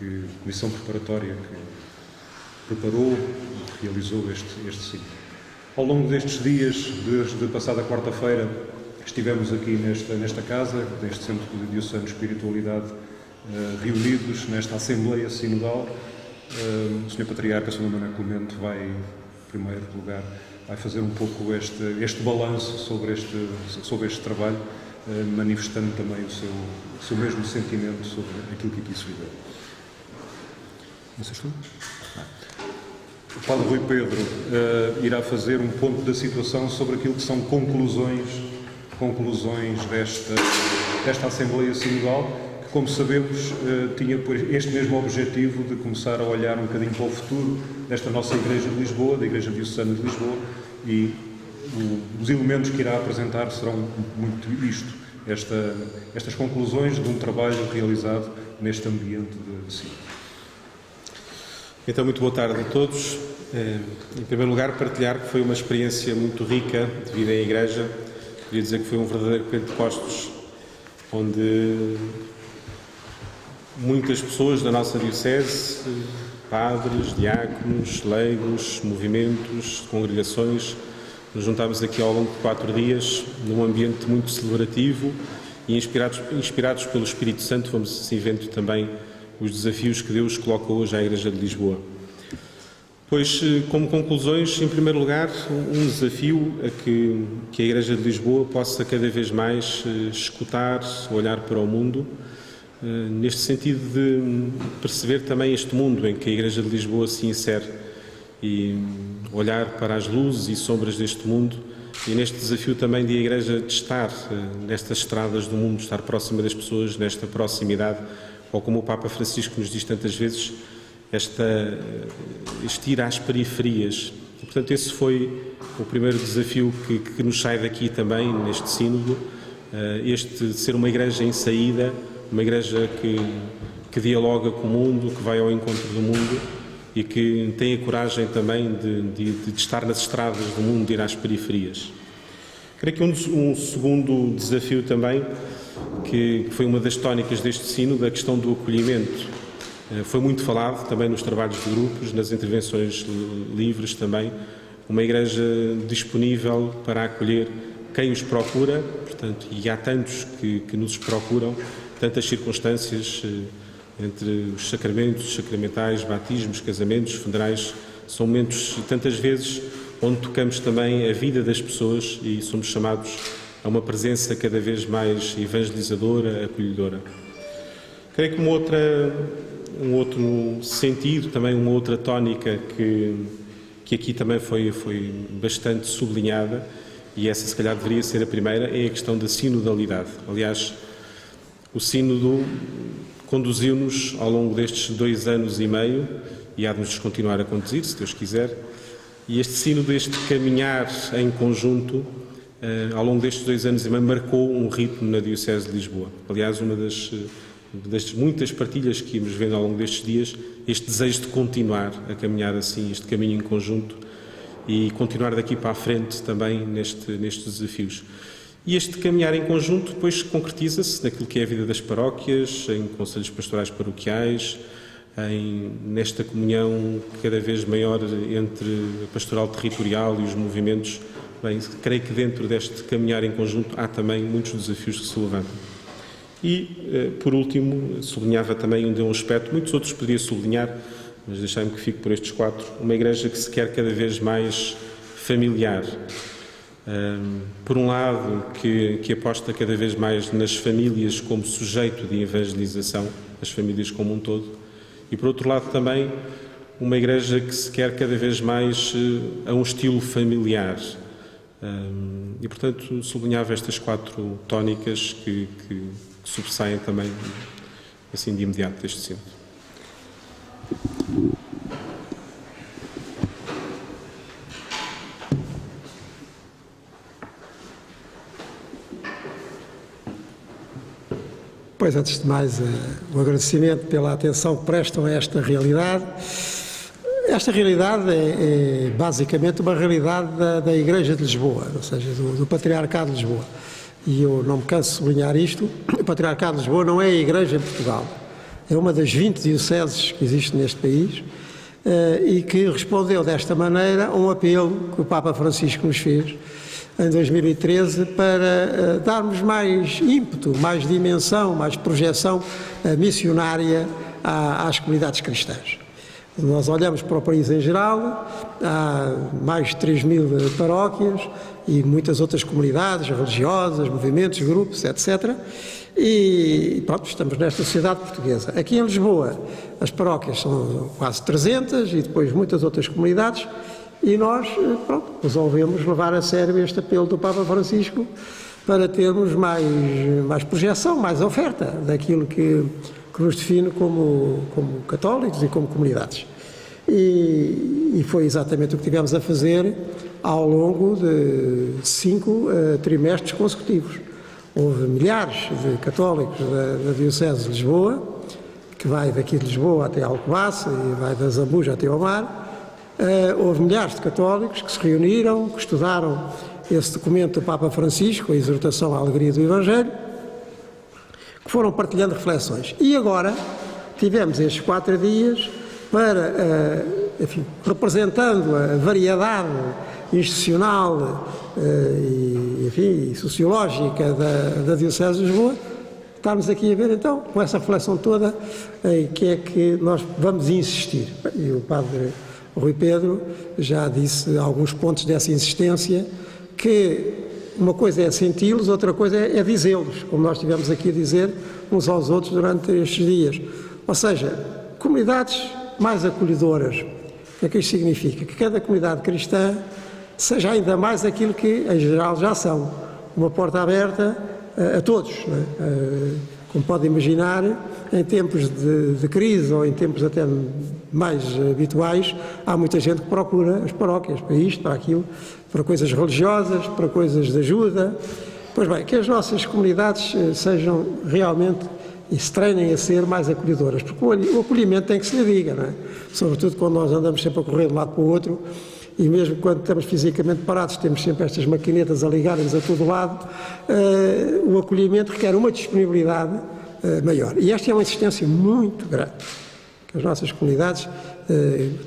a comissão preparatória que preparou e realizou este sínodo. Ao longo destes dias, desde passada quarta-feira, estivemos aqui nesta casa, neste Centro Diocesano de Espiritualidade, reunidos nesta Assembleia Sinodal. O Sr. Patriarca, Sr. Manuel Clemente, vai, em primeiro lugar, vai fazer um pouco este balanço sobre este trabalho, manifestando também o seu mesmo sentimento sobre aquilo que aqui se viveu. Não sei se tu? O Padre Rui Pedro irá fazer um ponto da situação sobre aquilo que são conclusões desta Assembleia Sinodal, que, como sabemos, tinha este mesmo objetivo de começar a olhar um bocadinho para o futuro desta nossa Igreja de Lisboa, da Igreja Diocesana de Lisboa, e os elementos que irá apresentar serão muito isto, estas conclusões de um trabalho realizado neste ambiente de sínodo. Então, muito boa tarde a todos. Em primeiro lugar, partilhar que foi uma experiência muito rica de vida em Igreja. Queria dizer que foi um verdadeiro Pentecostes, onde muitas pessoas da nossa Diocese, padres, diáconos, leigos, movimentos, congregações, nos juntámos aqui ao longo de 4 dias, num ambiente muito celebrativo e inspirados pelo Espírito Santo, vamos assim vendo também os desafios que Deus coloca hoje à Igreja de Lisboa. Pois, como conclusões, em primeiro lugar, um desafio a que a Igreja de Lisboa possa cada vez mais escutar, olhar para o mundo, neste sentido de perceber também este mundo em que a Igreja de Lisboa se insere e olhar para as luzes e sombras deste mundo, e neste desafio também de a Igreja de estar nestas estradas do mundo, estar próxima das pessoas, nesta proximidade, ou como o Papa Francisco nos diz tantas vezes, este ir às periferias. E, portanto, esse foi o primeiro desafio que nos sai daqui também, neste sínodo, este de ser uma igreja em saída, uma igreja que dialoga com o mundo, que vai ao encontro do mundo e que tem a coragem também de estar nas estradas do mundo, de ir às periferias. Creio que um segundo desafio também, que foi uma das tónicas deste sínodo, a questão do acolhimento. Foi muito falado também nos trabalhos de grupos, nas intervenções livres também, uma igreja disponível para acolher quem os procura, portanto, e há tantos que nos procuram, tantas circunstâncias entre os sacramentos, os sacramentais, batismos, casamentos, funerais, são momentos, tantas vezes, onde tocamos também a vida das pessoas e somos chamados a uma presença cada vez mais evangelizadora, acolhedora. Creio que um outro sentido, também uma outra tónica que aqui também foi bastante sublinhada, e essa se calhar deveria ser a primeira, é a questão da sinodalidade. Aliás, o sínodo conduziu-nos ao longo destes 2 anos e meio, e há de nos continuar a conduzir, se Deus quiser, e este sínodo, este caminhar em conjunto, ao longo destes 2 anos e meio, marcou um ritmo na Diocese de Lisboa. Aliás, uma das muitas partilhas que íamos vendo ao longo destes dias, este desejo de continuar a caminhar assim, este caminho em conjunto e continuar daqui para a frente também nestes desafios. E este caminhar em conjunto depois concretiza-se naquilo que é a vida das paróquias, em conselhos pastorais paroquiais, nesta comunhão cada vez maior entre a pastoral territorial e os movimentos. Bem, creio que dentro deste caminhar em conjunto há também muitos desafios que se levantam. E, por último, sublinhava também um aspecto, muitos outros poderia sublinhar, mas deixai-me que fique por estes 4, uma igreja que se quer cada vez mais familiar. Por um lado, que aposta cada vez mais nas famílias como sujeito de evangelização, as famílias como um todo, e por outro lado também uma igreja que se quer cada vez mais a um estilo familiar. E, portanto, sublinhava estas 4 tónicas que sobressaem também, assim, de imediato deste sínodo. Pois, antes de mais, o agradecimento pela atenção que prestam a esta realidade. Esta realidade é basicamente uma realidade da Igreja de Lisboa, ou seja, do Patriarcado de Lisboa. E eu não me canso de sublinhar isto: o Patriarcado de Lisboa não é a Igreja em Portugal. é uma das 20 dioceses que existe neste país, e que respondeu desta maneira a um apelo que o Papa Francisco nos fez em 2013 para darmos mais ímpeto, mais dimensão, mais projeção missionária às comunidades cristãs. Nós olhamos para o país em geral, há mais de 3.000 paróquias e muitas outras comunidades religiosas, movimentos, grupos, etc. E pronto, estamos nesta sociedade portuguesa. Aqui em Lisboa as paróquias são quase 300 e depois muitas outras comunidades, e nós, pronto, resolvemos levar a sério este apelo do Papa Francisco para termos mais projeção, mais oferta daquilo que nos define como católicos e como comunidades. E foi exatamente o que tivemos a fazer ao longo de 5 trimestres consecutivos. Houve milhares de católicos da Diocese de Lisboa, que vai daqui de Lisboa até Alcobaça e vai da Zambuja até ao mar. Houve milhares de católicos que se reuniram, que estudaram esse documento do Papa Francisco, a exortação à alegria do Evangelho, que foram partilhando reflexões. E agora tivemos estes 4 dias para, enfim, representando a variedade institucional e sociológica da Diocese de Lisboa, estamos aqui a ver então, com essa reflexão toda, em que é que nós vamos insistir. E o Padre Rui Pedro já disse alguns pontos dessa insistência, que uma coisa é senti-los, outra coisa é dizê-los, como nós estivemos aqui a dizer uns aos outros durante estes dias. Ou seja, comunidades mais acolhedoras. O que é que isto significa? Que cada comunidade cristã seja ainda mais aquilo que, em geral, já são. Uma porta aberta a todos, não é? Como pode imaginar, em tempos de crise ou em tempos até mais habituais, há muita gente que procura as paróquias para isto, para aquilo, para coisas religiosas, para coisas de ajuda. Pois bem, que as nossas comunidades sejam realmente e se treinem a ser mais acolhedoras, porque o acolhimento tem que se lhe diga, não é? Sobretudo quando nós andamos sempre a correr de um lado para o outro, e mesmo quando estamos fisicamente parados, temos sempre estas maquinetas a ligarem-nos a todo lado, o acolhimento requer uma disponibilidade maior. E esta é uma insistência muito grande, que as nossas comunidades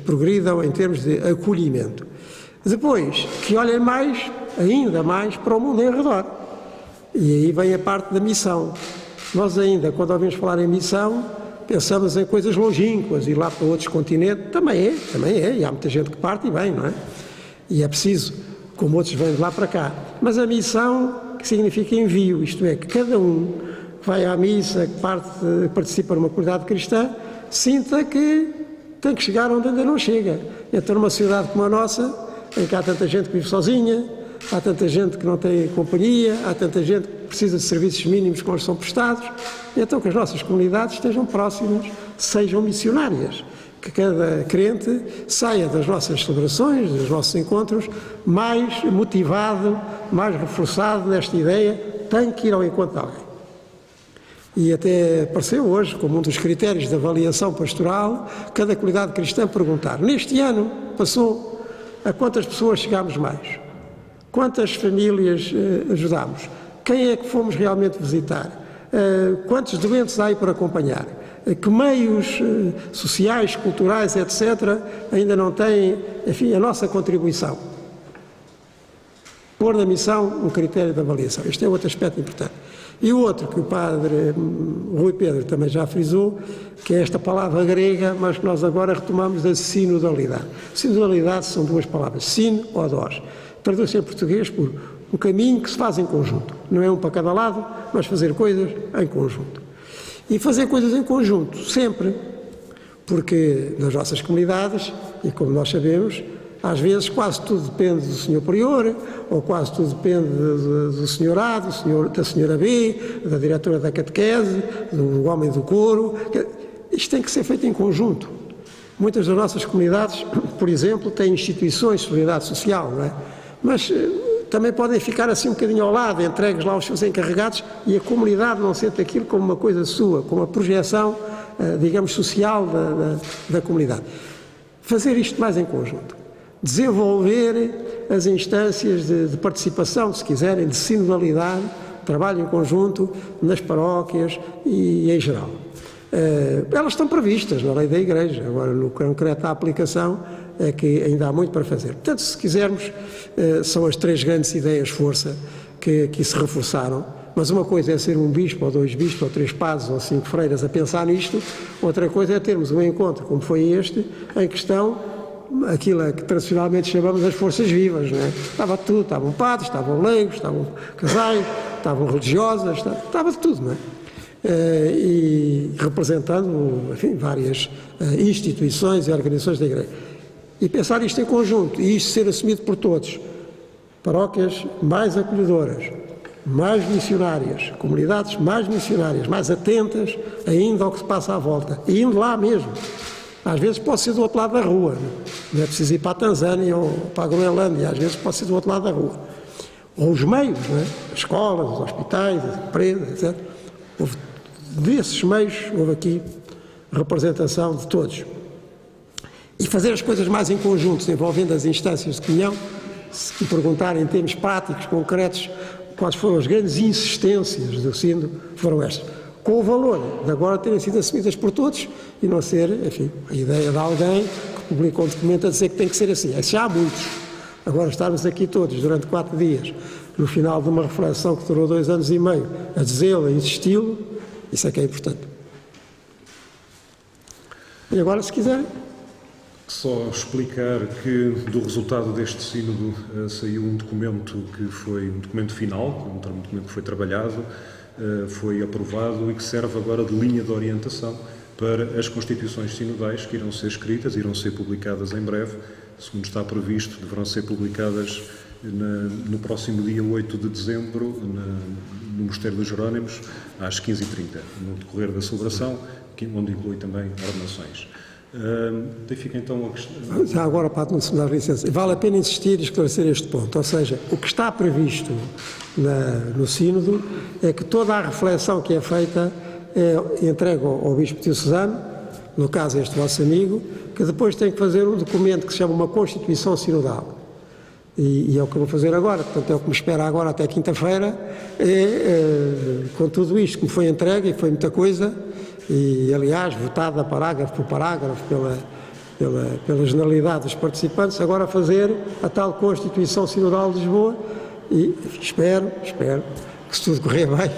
progridam em termos de acolhimento. Depois, que olhem mais, ainda mais, para o mundo em redor. E aí vem a parte da missão. Nós ainda, quando ouvimos falar em missão, pensamos em coisas longínquas, ir lá para outros continentes, também é, e há muita gente que parte e vem, não é? E é preciso, como outros vêm de lá para cá. Mas a missão, que significa envio, isto é, que cada um que vai à missa, que participa numa comunidade cristã, sinta que tem que chegar onde ainda não chega. Então, numa cidade como a nossa, em que há tanta gente que vive sozinha, há tanta gente que não tem companhia, há tanta gente que precisa de serviços mínimos que não são prestados, então que as nossas comunidades estejam próximas, sejam missionárias, que cada crente saia das nossas celebrações, dos nossos encontros, mais motivado, mais reforçado nesta ideia, tem que ir ao encontro de alguém. E até apareceu hoje, como um dos critérios de avaliação pastoral, cada comunidade cristã perguntar, neste ano passou, a quantas pessoas chegámos mais? Quantas famílias ajudámos? Quem é que fomos realmente visitar? Quantos doentes há aí por acompanhar? Que meios sociais, culturais, etc., ainda não têm, enfim, a nossa contribuição? Pôr na missão um critério de avaliação. Este é outro aspecto importante. E o outro, que o Padre Rui Pedro também já frisou, que é esta palavra grega, mas que nós agora retomamos da sinodalidade. Sinodalidade são 2 palavras, sin ou dós. Traduz-se em português por um caminho que se faz em conjunto. Não é um para cada lado, mas fazer coisas em conjunto. E fazer coisas em conjunto, sempre, porque nas nossas comunidades, e como nós sabemos, às vezes quase tudo depende do Sr. Prior, ou quase tudo depende do Sr. A, da Sra. B, da diretora da catequese, do homem do coro. Isto tem que ser feito em conjunto. Muitas das nossas comunidades, por exemplo, têm instituições de solidariedade social, não é? Mas também podem ficar assim um bocadinho ao lado, entregues lá aos seus encarregados, e a comunidade não sente aquilo como uma coisa sua, como uma projeção, digamos, social da comunidade. Fazer isto mais em conjunto. Desenvolver as instâncias de participação, se quiserem, de sinodalidade, trabalho em conjunto nas paróquias e em geral. Elas estão previstas na lei da Igreja, agora no concreto da aplicação é que ainda há muito para fazer. Portanto, se quisermos, são as 3 grandes ideias força que se reforçaram, mas uma coisa é ser um bispo, ou 2 bispos, ou 3 padres, ou 5 freiras a pensar nisto, outra coisa é termos um encontro como foi este, em que estão aquilo que tradicionalmente chamamos as forças vivas, não é? Estava tudo, estavam padres, estavam leigos, estavam casais, estavam religiosas, estava de tudo, não é? E representando, enfim, várias instituições e organizações da Igreja. E pensar isto em conjunto, e isto ser assumido por todos. Paróquias mais acolhedoras, mais missionárias, comunidades mais missionárias, mais atentas ainda ao que se passa à volta, e indo lá mesmo. Às vezes pode ser do outro lado da rua, não é preciso ir para a Tanzânia ou para a Groenlândia, às vezes pode ser do outro lado da rua. Ou os meios, não é? As escolas, os hospitais, as empresas, etc. Desses meios, houve aqui representação de todos. E fazer as coisas mais em conjunto, envolvendo as instâncias de comunhão, se perguntarem em termos práticos, concretos, quais foram as grandes insistências do Sínodo, foram estas. Com o valor de agora terem sido assumidas por todos e não ser, enfim, a ideia de alguém que publica um documento a dizer que tem que ser assim. Já há muitos. Agora estarmos aqui todos durante 4 dias, no final de uma reflexão que durou 2 anos e meio, a dizê-lo, a insisti-lo, isso é que é importante. E agora, se quiserem. Só explicar que do resultado deste sínodo saiu um documento que foi um documento final, um documento que foi trabalhado, foi aprovado e que serve agora de linha de orientação para as constituições sinodais que irão ser escritas, irão ser publicadas em breve, segundo está previsto, deverão ser publicadas no próximo dia 8 de dezembro no Mosteiro dos Jerónimos, às 15h30, no decorrer da celebração, onde inclui também ordenações. Daí fica então a questão. Já agora, para não se me dar licença, vale a pena insistir e esclarecer este ponto, ou seja, o que está previsto no Sínodo é que toda a reflexão que é feita é entregue ao Bispo Diocesano, no caso este vosso amigo, que depois tem que fazer um documento que se chama uma Constituição Sinodal. E é o que eu vou fazer agora, portanto é o que me espera agora até quinta-feira, com tudo isto que me foi entregue, e foi muita coisa, e aliás votada parágrafo por parágrafo pela generalidade dos participantes, agora fazer a tal Constituição Sinodal de Lisboa, e espero que se tudo correr bem,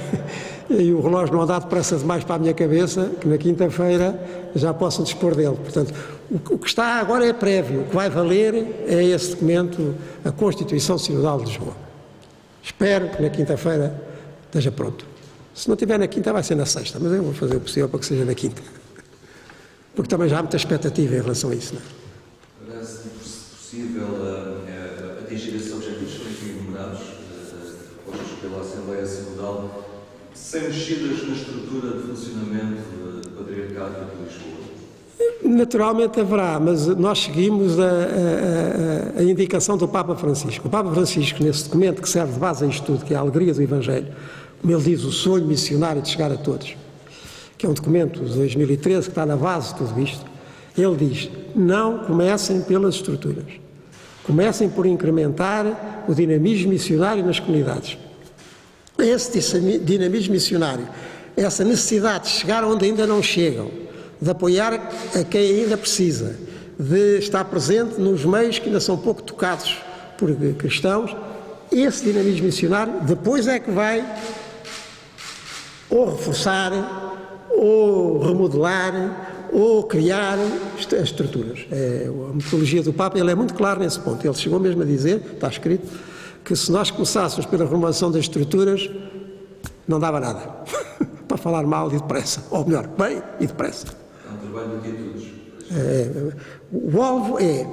e o relógio não andar depressa demais para a minha cabeça, que na quinta-feira já possam dispor dele. Portanto, o que está agora é prévio, o que vai valer é esse documento, a Constituição Sinodal de Lisboa. Espero que na quinta-feira esteja pronto. Se não tiver na quinta, vai ser na sexta, mas eu vou fazer o possível para que seja na quinta. Porque também já há muita expectativa em relação a isso, não é? Parece possível atingir esses objetivos que têm enumerados, propostos pela Assembleia Sinodal, sem mexidas na estrutura de funcionamento do Patriarcado de Lisboa? Naturalmente haverá, mas nós seguimos a indicação do Papa Francisco. O Papa Francisco, nesse documento que serve de base a isto tudo, que é a alegria do Evangelho, como ele diz, o sonho missionário de chegar a todos, que é um documento de 2013 que está na base de tudo isto, ele diz, não comecem pelas estruturas, comecem por incrementar o dinamismo missionário nas comunidades. Esse dinamismo missionário, essa necessidade de chegar onde ainda não chegam, de apoiar a quem ainda precisa, de estar presente nos meios que ainda são pouco tocados por cristãos, esse dinamismo missionário depois é que vai ou reforçar, ou remodelar, ou criar as estruturas. A metodologia do Papa, ele é muito claro nesse ponto. Ele chegou mesmo a dizer, está escrito, que se nós começássemos pela renovação das estruturas, não dava nada. Para falar mal e depressa. Ou melhor, bem e depressa. É um trabalho de atitudes. O alvo é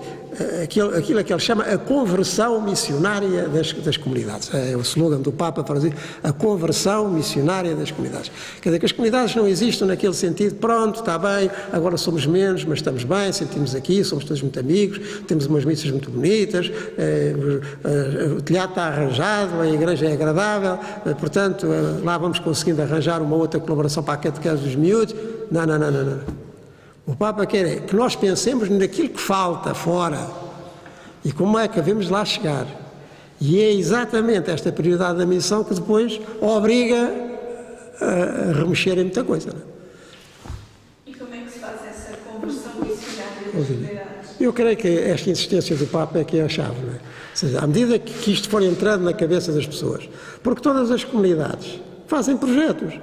aquilo que ele chama a conversão missionária das comunidades. É o slogan do Papa para dizer a conversão missionária das comunidades. Quer dizer que as comunidades não existem naquele sentido, pronto, está bem, agora somos menos, mas estamos bem, sentimos aqui, somos todos muito amigos, temos umas missas muito bonitas, o telhado está arranjado, a igreja é agradável, portanto, lá vamos conseguindo arranjar uma outra colaboração para a catequese dos miúdos. Não. O Papa quer que nós pensemos naquilo que falta fora e como é que devemos lá chegar. E é exatamente esta prioridade da missão que depois obriga a remexer em muita coisa. Não é? Eu creio que esta insistência do Papa é que é a chave, não é? Ou seja, à medida que isto for entrando na cabeça das pessoas, porque todas as comunidades fazem projetos,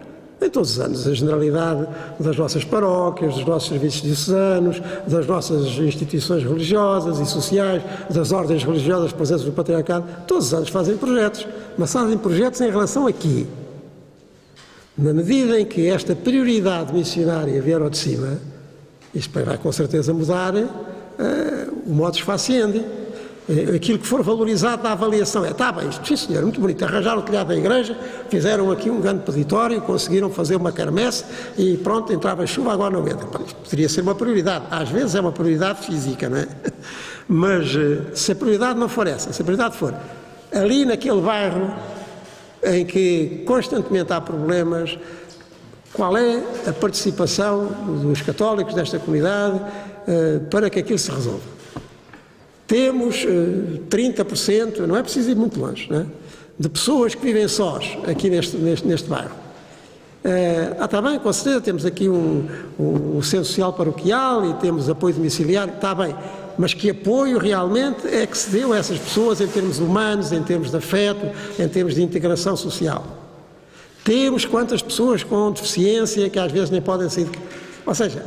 em todos os anos, a generalidade das nossas paróquias, dos nossos serviços diocesanos, das nossas instituições religiosas e sociais, das ordens religiosas presentes no Patriarcado, todos os anos fazem projetos, mas fazem projetos em relação a quê? Na medida em que esta prioridade missionária vier ao de cima, isto vai com certeza mudar o modus faciendi. Aquilo que for valorizado na avaliação está bem, isto, sim senhor, muito bonito, arranjaram o telhado da igreja, fizeram aqui um grande peditório, conseguiram fazer uma quermesse e pronto, entrava a chuva, agora não entra. Isto poderia ser uma prioridade, às vezes é uma prioridade física, não é? Mas se a prioridade não for essa, se a prioridade for ali naquele bairro em que constantemente há problemas, qual é a participação dos católicos desta comunidade para que aquilo se resolva? Temos 30%, não é preciso ir muito longe, não é? De pessoas que vivem sós aqui neste bairro. Está bem, com certeza temos aqui um centro social paroquial e temos apoio domiciliário, está bem, mas que apoio realmente é que se deu a essas pessoas em termos humanos, em termos de afeto, em termos de integração social? Temos quantas pessoas com deficiência que às vezes nem podem sair... Ou seja,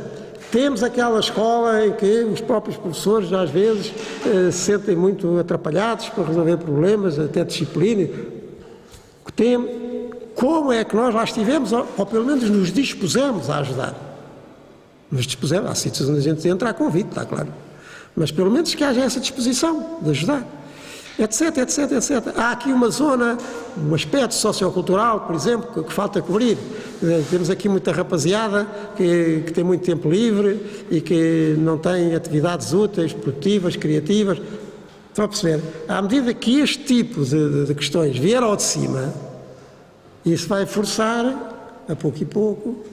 temos aquela escola em que os próprios professores às vezes se sentem muito atrapalhados para resolver problemas, até disciplina. Como é que nós lá estivemos, ou pelo menos nos dispusemos a ajudar? Nos dispusemos, há sítios onde a gente entra a convite, está claro. Mas pelo menos que haja essa disposição de ajudar. Etc, etc, etc. Há aqui uma zona, um aspecto sociocultural, por exemplo, que falta cobrir. Temos aqui muita rapaziada que tem muito tempo livre e que não tem atividades úteis, produtivas, criativas. Estão a perceber? À medida que este tipo de questões vier ao de cima, isso vai forçar, a pouco e pouco,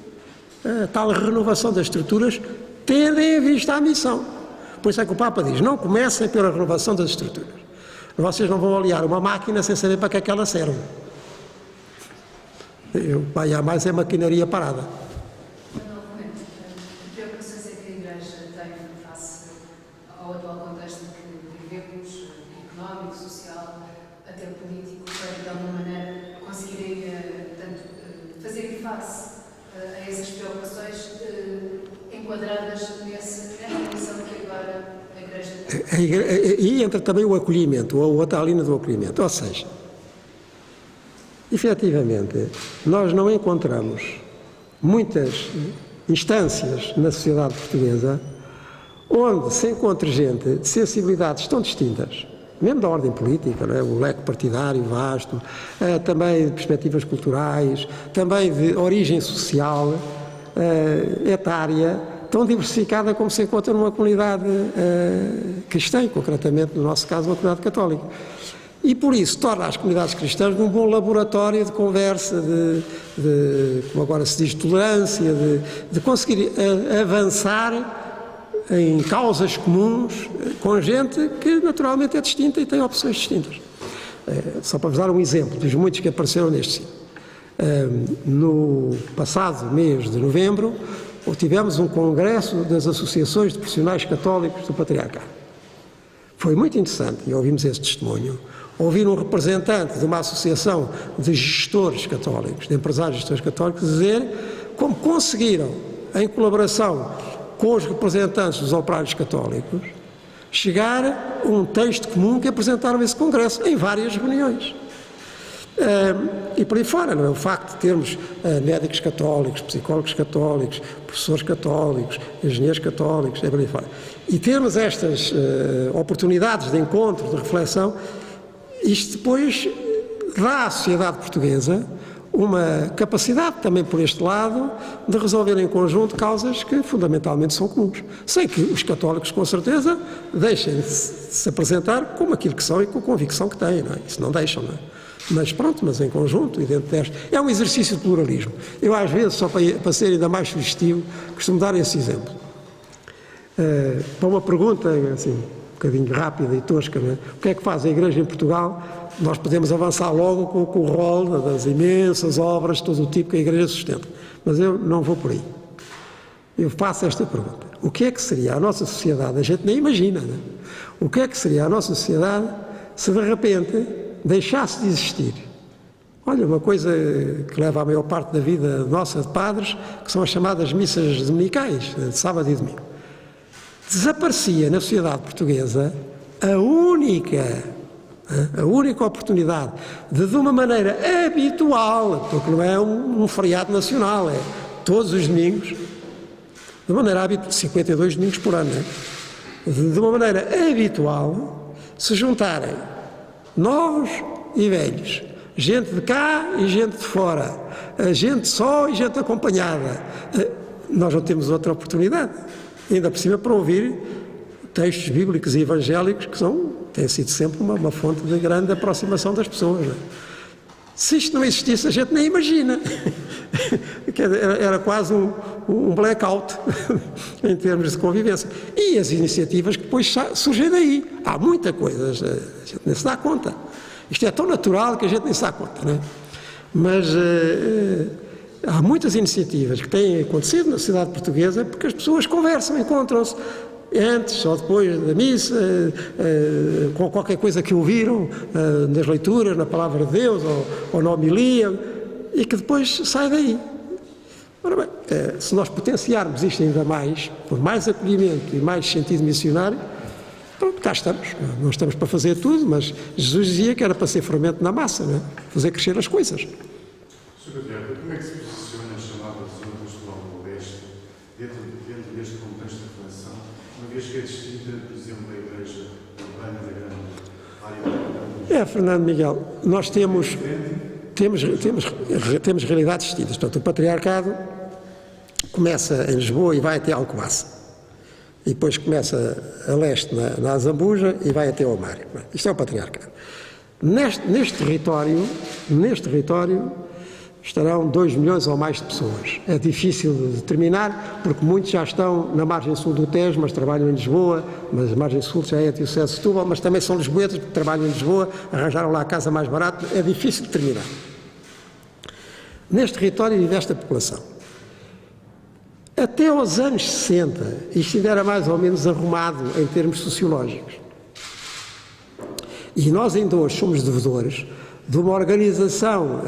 a tal renovação das estruturas, tendo em vista a missão. Por isso é que o Papa diz, não comecem pela renovação das estruturas. Vocês não vão olhar uma máquina sem saber para que é que ela serve. Vai há mais é maquinaria parada. Novamente, que preocupações é que a Igreja tem face ao atual contexto em que vivemos, económico, social, até político, para de alguma maneira conseguirem fazer face a essas preocupações enquadradas nessa missão que agora a Igreja tem? E entra também o acolhimento, ou a outra linha do acolhimento. Ou seja, efetivamente, nós não encontramos muitas instâncias na sociedade portuguesa onde se encontre gente de sensibilidades tão distintas, mesmo da ordem política, não é? O leque partidário vasto, também de perspectivas culturais, também de origem social, etária, tão diversificada como se encontra numa comunidade cristã, concretamente, no nosso caso, uma comunidade católica. E por isso torna as comunidades cristãs um bom laboratório de conversa, como agora se diz, tolerância, de conseguir avançar em causas comuns com gente que naturalmente é distinta e tem opções distintas. Só para vos dar um exemplo dos muitos que apareceram neste sítio. No passado mês de novembro, tivemos um congresso das associações de profissionais católicos do Patriarcado. Foi muito interessante, e ouvimos esse testemunho, ouvir um representante de uma associação de gestores católicos, de empresários gestores católicos, dizer como conseguiram, em colaboração com os representantes dos operários católicos, chegar a um texto comum que apresentaram esse congresso em várias reuniões. E por aí fora, não é? O facto de termos médicos católicos, psicólogos católicos, professores católicos, engenheiros católicos, por aí fora. E termos estas oportunidades de encontro, de reflexão, isto depois dá à sociedade portuguesa uma capacidade também por este lado de resolver em conjunto causas que fundamentalmente são comuns. Sei que os católicos com certeza deixem de se apresentar como aquilo que são e com a convicção que têm, não é? Isso não deixam, não é? Mas pronto, mas em conjunto e dentro deste... É um exercício de pluralismo. Eu às vezes, só para ser ainda mais sugestivo, costumo dar esse exemplo. Para uma pergunta, assim, um bocadinho rápida e tosca, não é? O que é que faz a Igreja em Portugal? Nós podemos avançar logo com o rol das imensas obras de todo o tipo que a Igreja sustenta. Mas eu não vou por aí. Eu faço esta pergunta. o que é que seria a nossa sociedade? A gente nem imagina, não é? O que é que seria a nossa sociedade se de repente deixasse de existir? Olha, uma coisa que leva a maior parte da vida nossa de padres, que são as chamadas missas dominicais, de sábado e domingo. Desaparecia na sociedade portuguesa a única oportunidade de uma maneira habitual, porque não é um feriado nacional, é todos os domingos, de maneira habitual, 52 domingos por ano, de uma maneira habitual, se juntarem novos e velhos, gente de cá e gente de fora, gente só e gente acompanhada. Nós não temos outra oportunidade, ainda por cima para ouvir textos bíblicos e evangélicos que têm sido sempre uma fonte de grande aproximação das pessoas. Não é? Se isto não existisse, a gente nem imagina. Era quase um blackout em termos de convivência. E as iniciativas que depois surgem daí. Há muita coisa, a gente nem se dá conta. Isto é tão natural que a gente nem se dá conta, não é? Mas há muitas iniciativas que têm acontecido na sociedade portuguesa porque as pessoas conversam, encontram-se antes ou depois da missa, com qualquer coisa que ouviram nas leituras, na palavra de Deus ou na homilia, e que depois sai daí. Ora bem, se nós potenciarmos isto ainda mais, por mais acolhimento e mais sentido missionário, pronto, cá estamos. Não estamos para fazer tudo, mas Jesus dizia que era para ser fermento na massa, não é? Fazer crescer as coisas. Sr. Patriarca, como é que se posiciona a chamada zona pastoral do Oeste dentro deste contexto de reflexão, uma vez que é distinta, por exemplo, da Igreja Urbana da Grande área? Fernando Miguel, nós temos realidades distintas. Portanto, o Patriarcado começa em Lisboa e vai até Alcobaça. E depois começa a leste na Azambuja e vai até ao Mário. Isto é o Patriarcado. Neste território estarão 2 milhões ou mais de pessoas. É difícil de determinar, porque muitos já estão na margem sul do Tejo, mas trabalham em Lisboa, mas a margem sul já é a Diocese de Setúbal, mas também são lisboetas, porque trabalham em Lisboa, arranjaram lá a casa mais barata, é difícil de determinar. Neste território vive esta população. Até aos anos 60, isto ainda era mais ou menos arrumado em termos sociológicos. E nós ainda hoje somos devedores de uma organização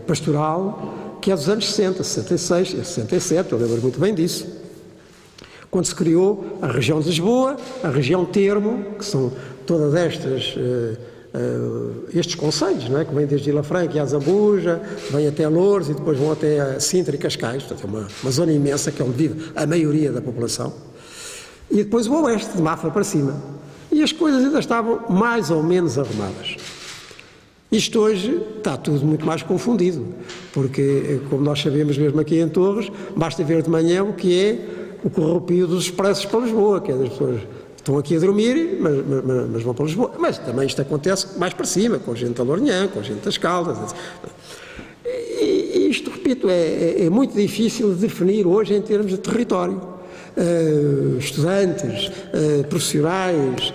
pastoral que é dos anos 60, 66 e 67, eu lembro muito bem disso, quando se criou a região de Lisboa, a região Termo, que são todas estes concelhos, não é? Que vêm desde Vila Franca e Azambuja, vêm até Loures e depois vão até Sintra e Cascais, portanto é uma zona imensa que é onde vive a maioria da população, e depois o oeste, de Mafra para cima. E as coisas ainda estavam mais ou menos arrumadas. Isto hoje está tudo muito mais confundido, porque, como nós sabemos mesmo aqui em Torres, basta ver de manhã o que é o corrupio dos expressos para Lisboa, que é das pessoas estão aqui a dormir, mas vão para Lisboa. Mas também isto acontece mais para cima, com gente da Lourinhã, com gente das Caldas, etc. E isto, repito, é muito difícil de definir hoje em termos de território. Estudantes, profissionais,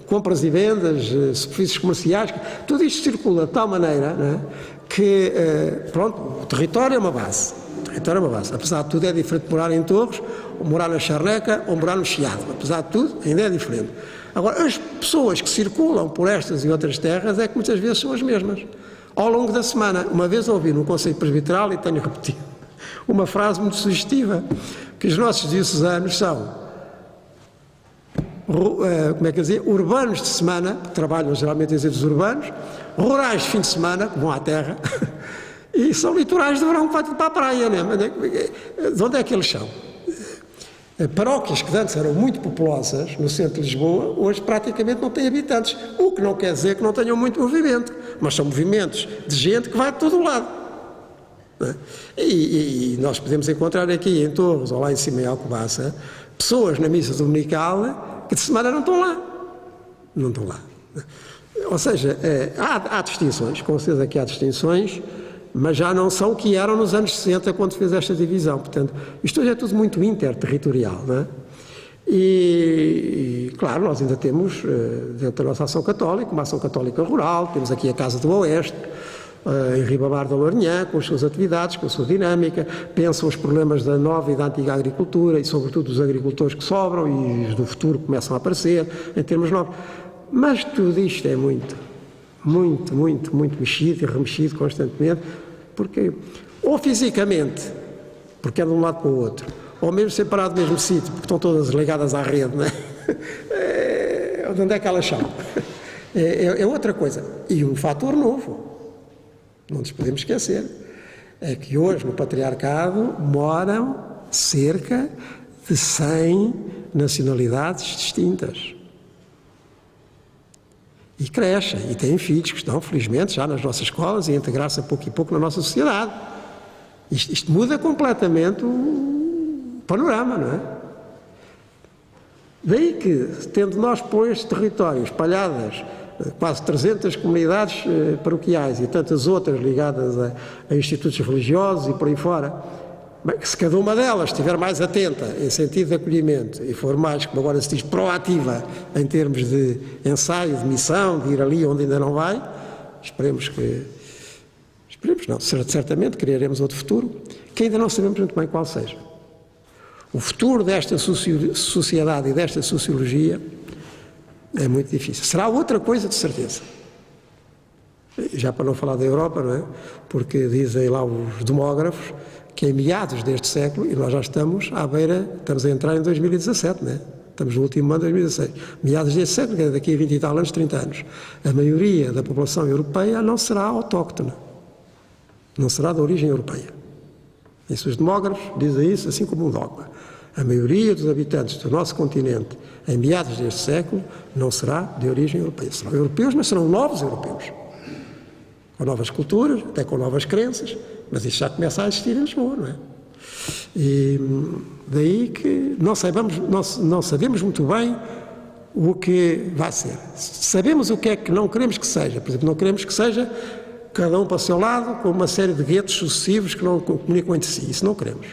compras e vendas, superfícies comerciais, tudo isto circula de tal maneira, não é, que, pronto, o território é uma base. Apesar de tudo é diferente de morar em Torres, ou morar na Charneca, ou morar no Chiado. Apesar de tudo, ainda é diferente. Agora, as pessoas que circulam por estas e outras terras é que muitas vezes são as mesmas. Ao longo da semana, uma vez ouvi no Conselho Presbiteral, e tenho repetido, uma frase muito sugestiva, que os nossos diocesanos são, urbanos de semana, trabalham geralmente em centros urbanos, rurais de fim de semana, que vão à terra, e são litorais de verão que vão para a praia, né? De onde é que eles são? Paróquias que antes eram muito populosas no centro de Lisboa, hoje praticamente não têm habitantes, o que não quer dizer que não tenham muito movimento, mas são movimentos de gente que vai de todo o lado. E nós podemos encontrar aqui em Torres, ou lá em cima em Alcobaça, pessoas na missa dominical que de semana não estão lá. Ou seja, há distinções, com certeza que há distinções, mas já não são o que eram nos anos 60 quando se fez esta divisão. Portanto, isto hoje é tudo muito interterritorial, não é? E claro, nós ainda temos, dentro da nossa ação católica, uma ação católica rural, temos aqui a Casa do Oeste, em Ribamar da Lourinhã, com as suas atividades, com a sua dinâmica, pensam os problemas da nova e da antiga agricultura e, sobretudo, os agricultores que sobram e os do futuro que começam a aparecer, em termos novos. Mas tudo isto é muito mexido e remexido constantemente, porque, ou fisicamente, porque é de um lado para o outro, ou mesmo separado do mesmo sítio, porque estão todas ligadas à rede, não é? De onde é que elas são? É outra coisa. E um fator novo, não nos podemos esquecer, é que hoje no Patriarcado moram cerca de 100 nacionalidades distintas. E crescem, e têm filhos que estão, felizmente, já nas nossas escolas e a integrar-se a pouco e pouco na nossa sociedade. Isto muda completamente o panorama, não é? Daí que, tendo nós, pois, territórios espalhadas, quase 300 comunidades paroquiais e tantas outras ligadas a institutos religiosos e por aí fora, bem, que se cada uma delas estiver mais atenta em sentido de acolhimento e for mais, como agora se diz, proativa em termos de ensaio, de missão, de ir ali onde ainda não vai, esperemos não, certamente criaremos outro futuro, que ainda não sabemos muito bem qual seja. O futuro desta sociedade e desta sociologia é muito difícil. Será outra coisa, de certeza. Já para não falar da Europa, não é? Porque dizem lá os demógrafos que em meados deste século, e nós já estamos à beira, estamos a entrar em 2017, não é? Estamos no último ano de 2016. Meados deste século, que é daqui a 20 e tal anos, 30 anos. A maioria da população europeia não será autóctone. Não será de origem europeia. Isso os demógrafos dizem isso assim como um dogma. A maioria dos habitantes do nosso continente, em meados deste século, não será de origem europeia. Serão europeus, mas serão novos europeus. Com novas culturas, até com novas crenças, mas isso já começa a existir em Lisboa, não é? E daí que não sabemos muito bem o que vai ser. Sabemos o que é que não queremos que seja. Por exemplo, não queremos que seja cada um para o seu lado, com uma série de guetos sucessivos que não comunicam entre si. Isso não queremos.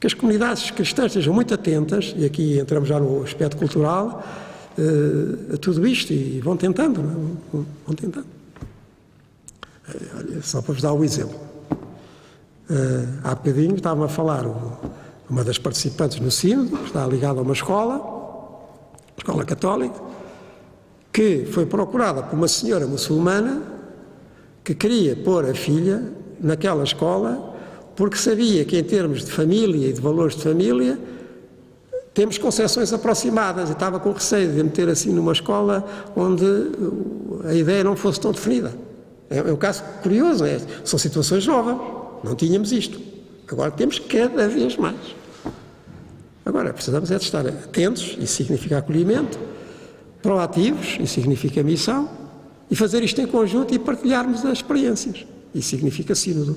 Que as comunidades cristãs estejam muito atentas, e aqui entramos já no aspecto cultural, a tudo isto, e vão tentando, não é? Vão tentando. Olha, só para vos dar um exemplo. Há bocadinho estava a falar uma das participantes no sínodo, que está ligada a uma escola católica, que foi procurada por uma senhora muçulmana que queria pôr a filha naquela escola porque sabia que em termos de família e de valores de família temos concepções aproximadas, e estava com receio de meter assim numa escola onde a ideia não fosse tão definida. É um caso curioso, não é? São situações novas, não tínhamos isto. Agora temos cada vez mais. Agora precisamos é de estar atentos, isso significa acolhimento, proativos, isso significa missão, e fazer isto em conjunto e partilharmos as experiências, isso significa sínodo.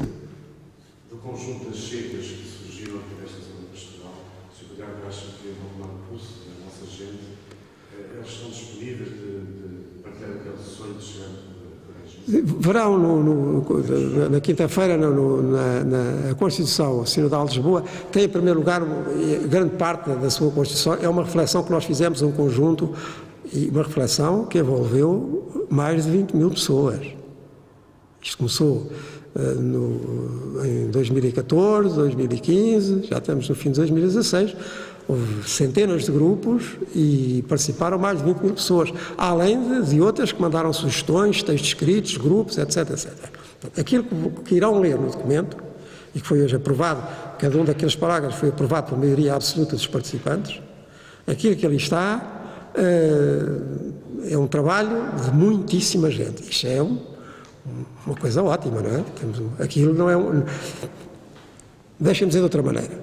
Do conjunto das seitas que surgiram aqui nesta zona pastoral, o Sr. Patriarca acha que é um mau pulso da nossa gente, eles estão disponíveis de partilhar aquele sonho de chegar a Jesus? Verão, na quinta-feira, na Constituição Sinodal de Lisboa, tem em primeiro lugar, grande parte da sua Constituição, é uma reflexão que nós fizemos em conjunto, e uma reflexão que envolveu mais de 20 mil pessoas. Isto começou em 2014, 2015, já estamos no fim de 2016, houve centenas de grupos e participaram mais de 20 mil pessoas, além de outras que mandaram sugestões, textos escritos, grupos, etc, etc. Aquilo que irão ler no documento, e que foi hoje aprovado, cada um daqueles parágrafos foi aprovado por maioria absoluta dos participantes, aquilo que ali está é um trabalho de muitíssima gente. Isto é uma coisa ótima, não é? Aquilo não é Deixem-me dizer de outra maneira.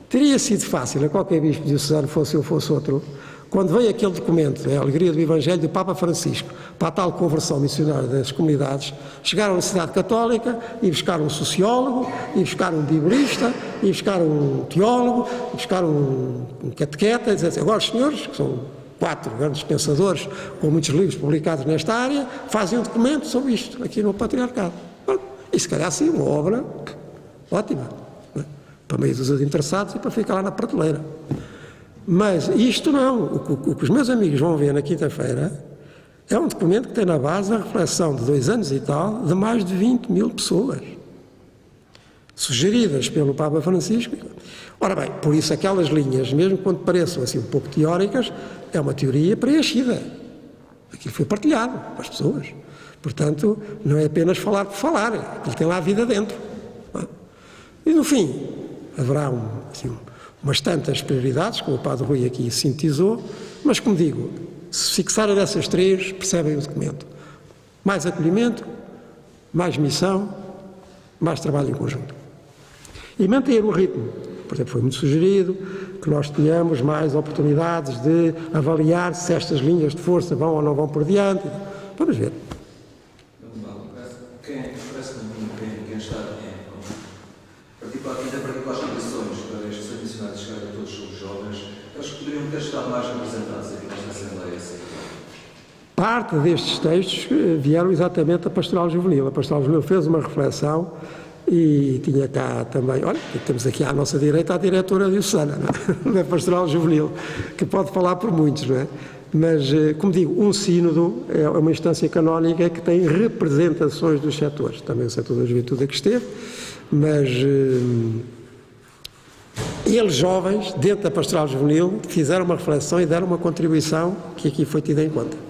Teria sido fácil a qualquer bispo diocesano, fosse eu, fosse outro, quando veio aquele documento, a Alegria do Evangelho do Papa Francisco, para a tal conversão missionária das comunidades, chegaram à cidade católica e buscaram um sociólogo, e buscaram um biblista, e buscaram um teólogo, e buscaram um catequeta, e dizer, agora os senhores, que são 4 grandes pensadores com muitos livros publicados nesta área, fazem um documento sobre isto, aqui no Patriarcado. Bom, e se calhar sim, uma obra ótima, né? Para meio dos interessados e para ficar lá na prateleira. Mas isto não, o que os meus amigos vão ver na quinta-feira É um documento que tem na base a reflexão de 2 anos e tal de mais de 20 mil pessoas, sugeridas pelo Papa Francisco. Ora bem, por isso aquelas linhas, mesmo quando pareçam assim um pouco teóricas, é uma teoria preenchida. Aquilo foi partilhado com as pessoas. Portanto, não é apenas falar por falar, aquilo tem lá a vida dentro. E no fim, haverá umas tantas prioridades, como o Padre Rui aqui sintetizou, mas como digo, se fixarem dessas 3, percebem o documento. Mais acolhimento, mais missão, mais trabalho em conjunto. E manter o ritmo. Por exemplo, foi muito sugerido que nós tenhamos mais oportunidades de avaliar se estas linhas de força vão ou não vão por diante. Vamos ver. Quem está ainda particulares condições para estes serviços missionários chegar a todos os jovens, eles poderiam ter estado mais representados aqui nesta Assembleia. Parte destes textos vieram exatamente da Pastoral Juvenil. A Pastoral Juvenil fez uma reflexão e tinha cá também, olha, temos aqui à nossa direita a diretora diocesana da Pastoral Juvenil, que pode falar por muitos, não é? Mas, como digo, um sínodo é uma instância canónica que tem representações dos setores, também o setor da juventude aqui esteve, mas eles jovens, dentro da Pastoral Juvenil, fizeram uma reflexão e deram uma contribuição que aqui foi tida em conta.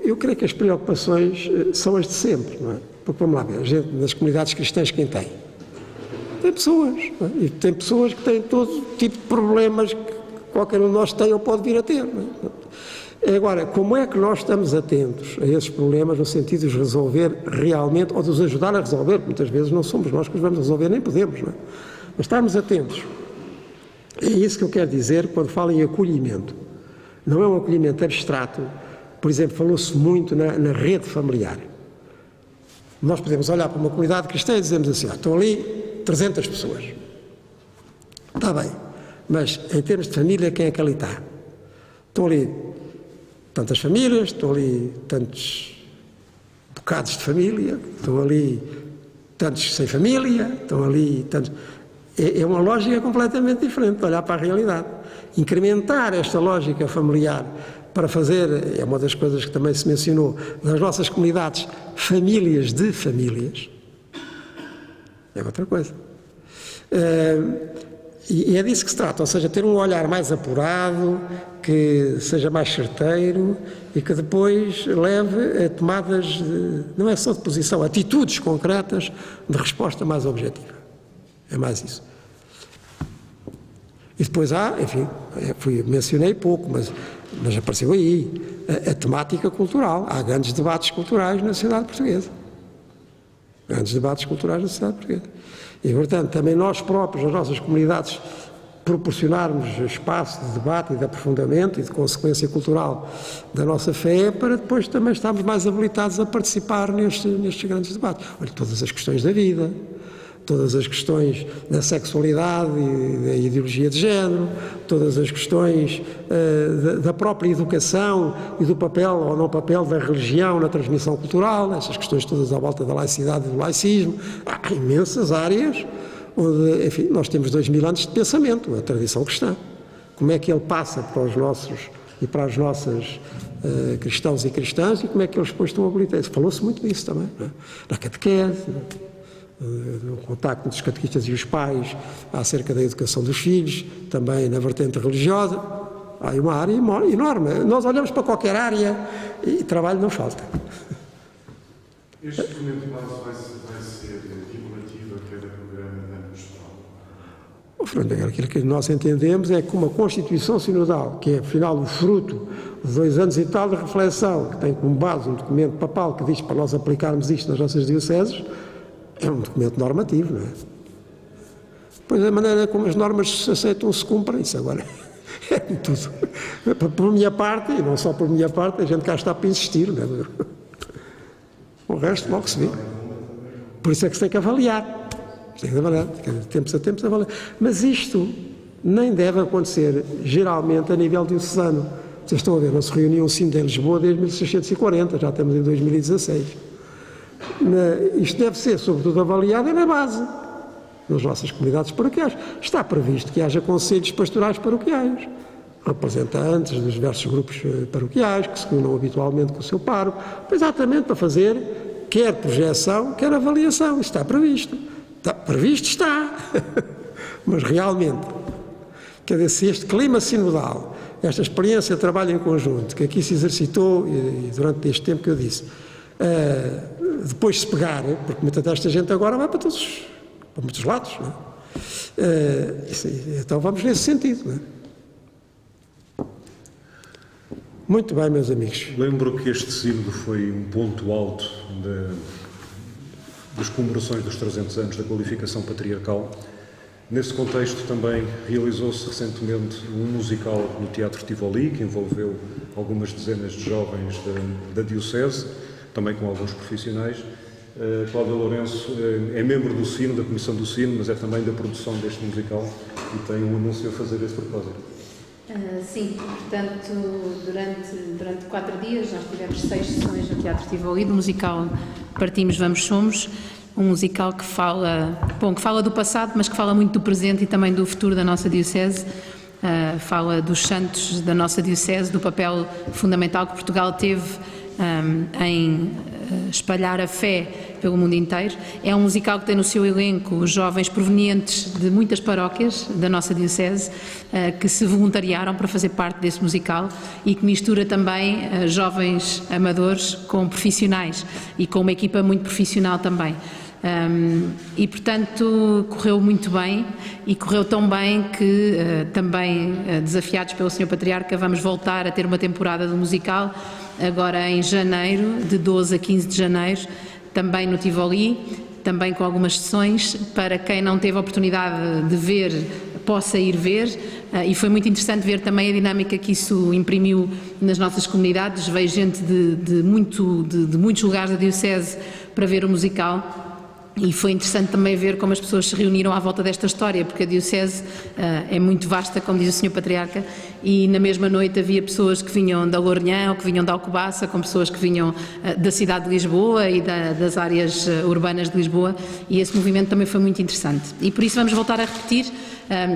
Eu creio que as preocupações são as de sempre, não é? Porque vamos lá ver, a gente, nas comunidades cristãs, quem tem? Tem pessoas, não é? E tem pessoas que têm todo tipo de problemas que qualquer um de nós tem ou pode vir a ter, não é? Agora, como é que nós estamos atentos a esses problemas no sentido de os resolver realmente ou de os ajudar a resolver? Muitas vezes não somos nós que os vamos resolver, nem podemos, não é? Mas estarmos atentos. É isso que eu quero dizer quando falo em acolhimento. Não é um acolhimento abstrato. Por exemplo, falou-se muito na rede familiar. Nós podemos olhar para uma comunidade cristã e dizemos assim, estão ali 300 pessoas. Está bem, mas em termos de família, quem é que ali está? Estão ali tantas famílias, estão ali tantos bocados de família, estão ali tantos sem família, estão ali tantos... É uma lógica completamente diferente de olhar para a realidade. Incrementar esta lógica familiar para fazer, é uma das coisas que também se mencionou, nas nossas comunidades, famílias de famílias, é outra coisa. E é disso que se trata, ou seja, ter um olhar mais apurado, que seja mais certeiro e que depois leve a tomadas, não é só de posição, atitudes concretas de resposta mais objetiva. É mais isso. E depois há, enfim, mencionei pouco, mas apareceu aí a temática cultural. Há grandes debates culturais na sociedade portuguesa. Grandes debates culturais na sociedade portuguesa. E, portanto, também nós próprios, nas nossas comunidades, proporcionarmos espaço de debate e de aprofundamento e de consequência cultural da nossa fé, para depois também estarmos mais habilitados a participar nestes grandes debates. Olha, todas as questões da vida, todas as questões da sexualidade e da ideologia de género, todas as questões da própria educação e do papel ou não papel da religião na transmissão cultural, essas questões todas à volta da laicidade e do laicismo. Há imensas áreas onde, enfim, nós temos 2000 anos de pensamento, a tradição cristã. Como é que ele passa para os nossos e para as nossas cristãos e cristãs e como é que eles depois estão habilitados? Falou-se muito disso também, não é? Na catequese, no contacto entre os catequistas e os pais acerca da educação dos filhos, também na vertente religiosa. Há uma área enorme. Nós olhamos para qualquer área e trabalho não falta. Este documento base vai ser vinculativo a cada programa da pastoral? Fernando, aquilo que nós entendemos é que uma Constituição Sinodal, que é afinal o fruto de 2 anos e tal de reflexão, que tem como base um documento papal que diz para nós aplicarmos isto nas nossas dioceses, é um documento normativo, não é? Pois a maneira como as normas se aceitam se cumprem, isso agora é tudo. Por minha parte, e não só por minha parte, a gente cá está para insistir, não é? O resto logo se vê. Por isso é que se tem que avaliar. Tem que avaliar, de tempos a tempos avaliar. Mas isto nem deve acontecer, geralmente, a nível diocesano. Vocês estão a ver, não se reuniu um sino em Lisboa desde 1640, já estamos em 2016. Isto deve ser, sobretudo, avaliado na base, nas nossas comunidades paroquiais. Está previsto que haja conselhos pastorais paroquiais, representantes dos diversos grupos paroquiais, que se reúnam habitualmente com o seu pároco, exatamente para fazer quer projeção, quer avaliação. Isso está previsto. Está previsto, está. Mas realmente, quer dizer, se este clima sinodal, esta experiência de trabalho em conjunto, que aqui se exercitou e durante este tempo que eu disse, depois se pegar, porque muita desta gente agora vai para muitos lados, não é? Então vamos nesse sentido, não é? Muito bem, meus amigos. Lembro que este sínodo foi um ponto alto das comemorações dos 300 anos da qualificação patriarcal. Nesse contexto também realizou-se recentemente um musical no Teatro Tivoli, que envolveu algumas dezenas de jovens da Diocese, também com alguns profissionais. Cláudia Lourenço é membro do Sino, da Comissão do Sino, mas é também da produção deste musical e tem um anúncio a fazer a esse propósito. Sim, portanto, durante 4 dias nós tivemos 6 sessões no Teatro Tivoli do musical Partimos, Vamos, Somos, um musical que fala do passado, mas que fala muito do presente e também do futuro da nossa Diocese. Fala dos santos da nossa Diocese, do papel fundamental que Portugal teve em espalhar a fé pelo mundo inteiro. É um musical que tem no seu elenco jovens provenientes de muitas paróquias da nossa Diocese que se voluntariaram para fazer parte desse musical e que mistura também jovens amadores com profissionais e com uma equipa muito profissional também. E portanto correu muito bem e correu tão bem que também desafiados pelo Sr. Patriarca vamos voltar a ter uma temporada do musical agora em janeiro, de 12 a 15 de janeiro, também no Tivoli, também com algumas sessões para quem não teve a oportunidade de ver possa ir ver, e foi muito interessante ver também a dinâmica que isso imprimiu nas nossas comunidades. Veio gente de muitos lugares da Diocese para ver o musical. E foi interessante também ver como as pessoas se reuniram à volta desta história, porque a Diocese é muito vasta, como diz o Sr. Patriarca, e na mesma noite havia pessoas que vinham da Lourinhã ou que vinham da Alcobaça, com pessoas que vinham da cidade de Lisboa e das áreas urbanas de Lisboa, e esse movimento também foi muito interessante. E por isso vamos voltar a repetir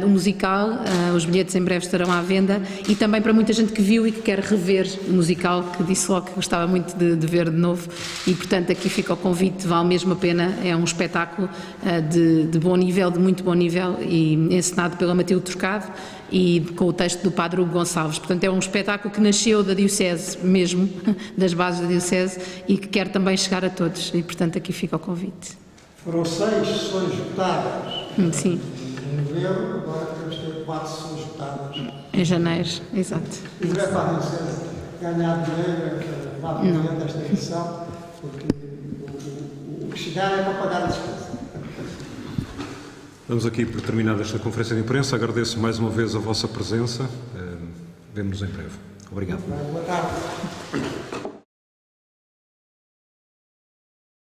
o musical, os bilhetes em breve estarão à venda, e também para muita gente que viu e que quer rever o musical, que disse logo que gostava muito de ver de novo, e portanto aqui fica o convite, vale mesmo a pena. É um espetáculo de bom nível, de muito bom nível, e encenado pela Matilde Trocado e com o texto do Padre Hugo Gonçalves. Portanto é um espetáculo que nasceu da Diocese mesmo, das bases da Diocese, e que quer também chegar a todos, e portanto aqui fica o convite. Foram 6 sessões votadas. Sim. Em novembro, agora temos que ter 4 sessões votadas. Em janeiro, exato. E não é para a Diocese ganhar dinheiro, provavelmente, desta edição, porque o que chegar é para pagar a despesa. Vamos aqui por terminada esta conferência de imprensa. Agradeço mais uma vez a vossa presença. Vemo-nos em breve. Obrigado. Boa tarde.